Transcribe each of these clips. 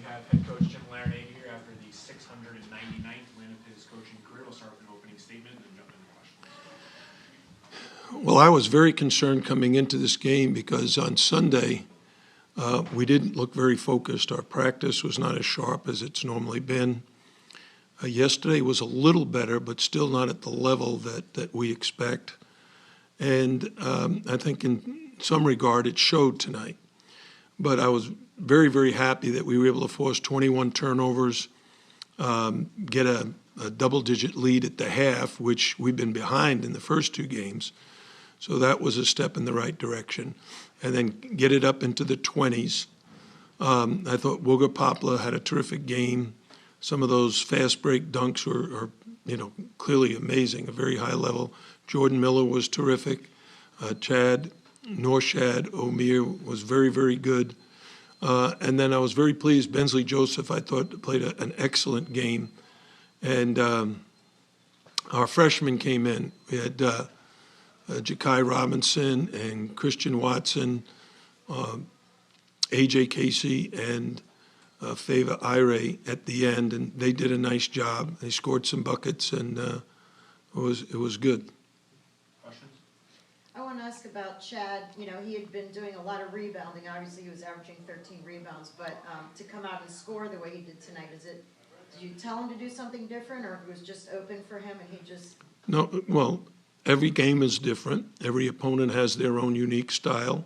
have head coach Jim Larrañaga here after the 699th win of his coaching career. We'll start with an opening statement and then jump into questions. Well, I was very concerned coming into this game because on Sunday we didn't look very focused. Our practice was not as sharp as it's normally been. Yesterday was a little better, but still not at the level that we expect. And I think in some regard it showed tonight. But I was very, very happy that we were able to force 21 turnovers, get a double-digit lead at the half, which we've been behind in the first two games. So that was a step in the right direction. And then get it up into the 20s. I thought Wooga Poplar had a terrific game. Some of those fast break dunks were clearly amazing, a very high level. Jordan Miller was terrific. Chad Norshad Omir was very, very good. And then I was very pleased. Bensley Joseph, I thought, played an excellent game. And our freshmen came in. We had Ja'Kai Robinson and Christian Watson, A.J. Casey, and Fava Ire at the end, and they did a nice job. They scored some buckets, and it was good. Questions? I want to ask about Chad. He had been doing a lot of rebounding. Obviously, he was averaging 13 rebounds, but to come out and score the way he did tonight, did you tell him to do something different, or it was just open for him and he just... No, well, every game is different. Every opponent has their own unique style.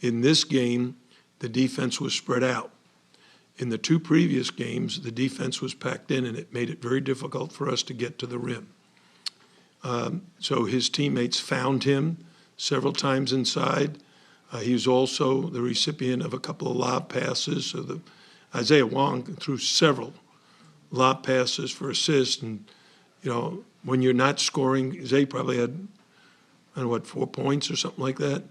In this game, the defense was spread out. In the two previous games, the defense was packed in, and it made it very difficult for us to get to the rim. So his teammates found him several times inside. He was also the recipient of a couple of lob passes. So Isaiah Wong threw several lob passes for assists. And, when you're not scoring, Zay probably had, 4 points or something like that.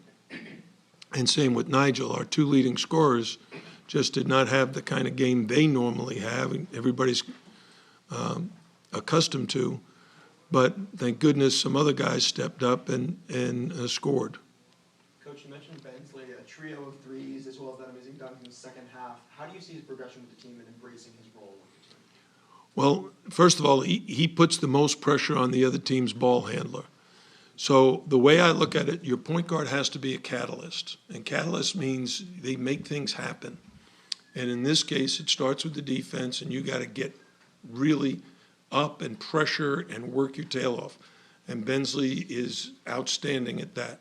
And same with Nigel, our two leading scorers just did not have the kind of game they normally have, and everybody's accustomed to. But thank goodness some other guys stepped up and scored. Coach, you mentioned Bensley, a trio of threes, as well as that amazing dunk in the second half. How do you see his progression with the team and embracing his role with the team? Well, first of all, he puts the most pressure on the other team's ball handler. So the way I look at it, your point guard has to be a catalyst. And catalyst means they make things happen. And in this case, it starts with the defense, and you got to get really up and pressure and work your tail off. And Bensley is outstanding at that.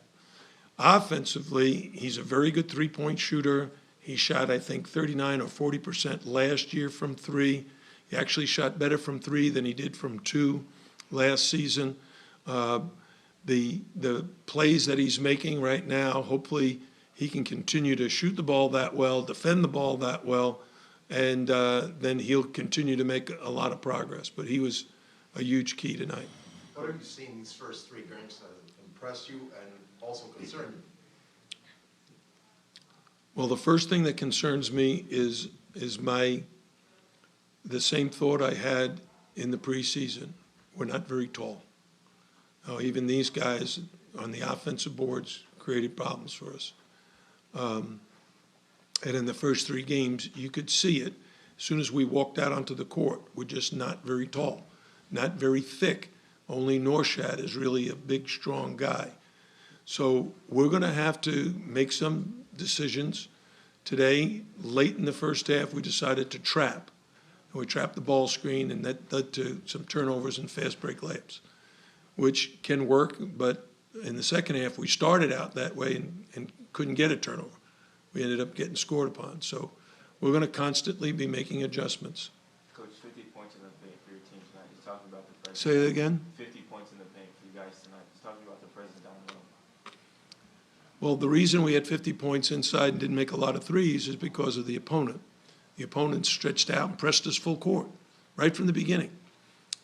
Offensively, he's a very good three-point shooter. He shot, I think, 39 or 40% last year from three. He actually shot better from three than he did from two last season. The plays that he's making right now, hopefully he can continue to shoot the ball that well, defend the ball that well, and then he'll continue to make a lot of progress. But he was a huge key tonight. What have you seen these first three games that impressed you and also concerned you? Well, the first thing that concerns me is the same thought I had in the preseason. We're not very tall. Even these guys on the offensive boards created problems for us. And in the first three games, you could see it. As soon as we walked out onto the court, we're just not very tall, not very thick. Only Norshad is really a big, strong guy. So we're going to have to make some decisions. Today, late in the first half, we decided to trap. And we trapped the ball screen, and that led to some turnovers and fast break layups, which can work. But in the second half, we started out that way and couldn't get a turnover. We ended up getting scored upon. So we're going to constantly be making adjustments. Coach, 50 points in the paint for your team tonight. He's talking about the presence. Say that again? 50 points in the paint for you guys tonight. He's talking about the presence down low. Well, the reason we had 50 points inside and didn't make a lot of threes is because of the opponent. The opponent stretched out and pressed us full court right from the beginning.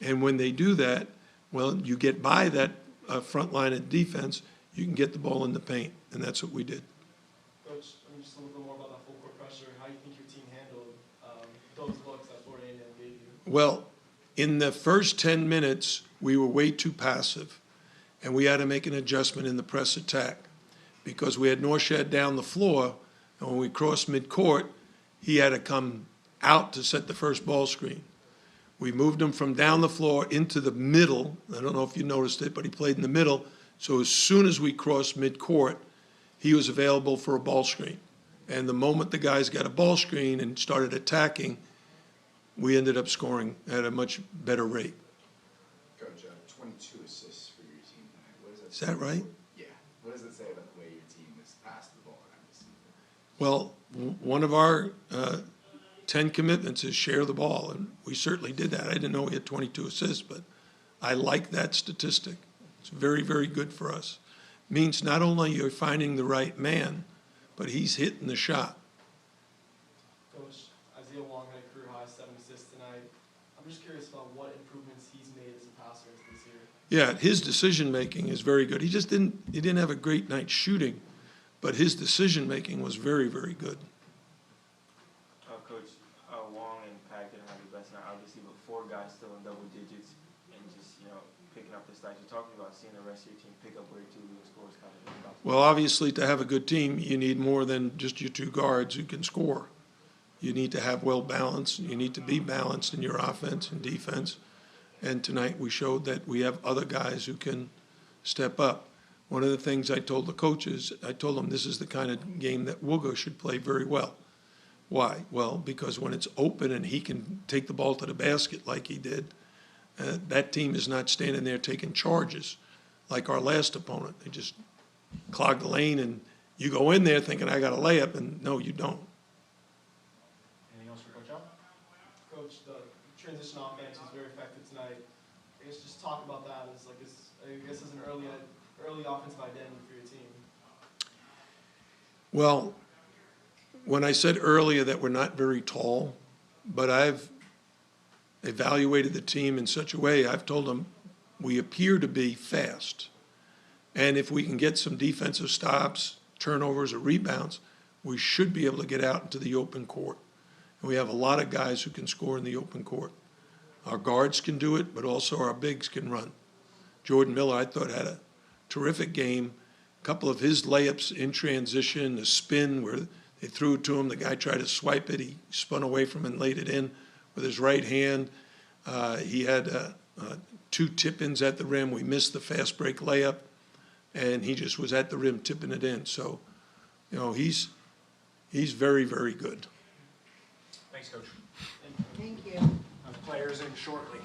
And when they do that, well, you get by that front line of defense, you can get the ball in the paint, and that's what we did. Coach, just a little bit more about that full court pressure. How do you think your team handled those looks that Florida A&M gave you? Well, in the first 10 minutes, we were way too passive, and we had to make an adjustment in the press attack because we had Norshad down the floor, and when we crossed midcourt, he had to come out to set the first ball screen. We moved him from down the floor into the middle. I don't know if you noticed it, but he played in the middle. So as soon as we crossed midcourt, he was available for a ball screen. And the moment the guys got a ball screen and started attacking, we ended up scoring at a much better rate. Coach, 22 assists for your team tonight. What does that Is say? that right? Yeah. What does it say about the way your team has passed the ball around this season? Well, one of our 10 commitments is share the ball, and we certainly did that. I didn't know we had 22 assists, but I like that statistic. It's very, very good for us. Means not only you're finding the right man, but he's hitting the shot. Coach, Isaiah Wong had a career high 7 assists tonight. I'm just curious about what improvements he's made as a passer this year. Yeah, his decision-making is very good. He didn't have a great night shooting, but his decision-making was very, very good. Coach, Wong and Pack didn't have the best night, obviously, but 4 guys still in double digits and just, picking up the stats. You're talking about seeing the rest of your team pick up where 2 leading scores kind of about. Well, obviously, to have a good team, you need more than just your 2 guards who can score. You need to have well balanced. You need to be balanced in your offense and defense. And tonight we showed that we have other guys who can step up. One of the things I told the coaches, I told them this is the kind of game that Woogo should play very well. Why? Well, because when it's open and he can take the ball to the basket like he did, that team is not standing there taking charges like our last opponent. They just clog the lane and you go in there thinking I got a layup, and no, you don't. Anything else for Coach Al? Coach, the transition offense was very effective tonight. I guess just talk about that as as an early offensive identity for your team. Well, when I said earlier that we're not very tall, but I've evaluated the team in such a way, I've told them we appear to be fast. And if we can get some defensive stops, turnovers, or rebounds, we should be able to get out into the open court. And we have a lot of guys who can score in the open court. Our guards can do it, but also our bigs can run. Jordan Miller, I thought, had a terrific game. A couple of his layups in transition, a spin where they threw it to him. The guy tried to swipe it. He spun away from it and laid it in with his right hand. He had 2 tip-ins at the rim. We missed the fast break layup, and he just was at the rim tipping it in. So, he's very, very good. Thanks, Coach. Thank you. Players in shortly.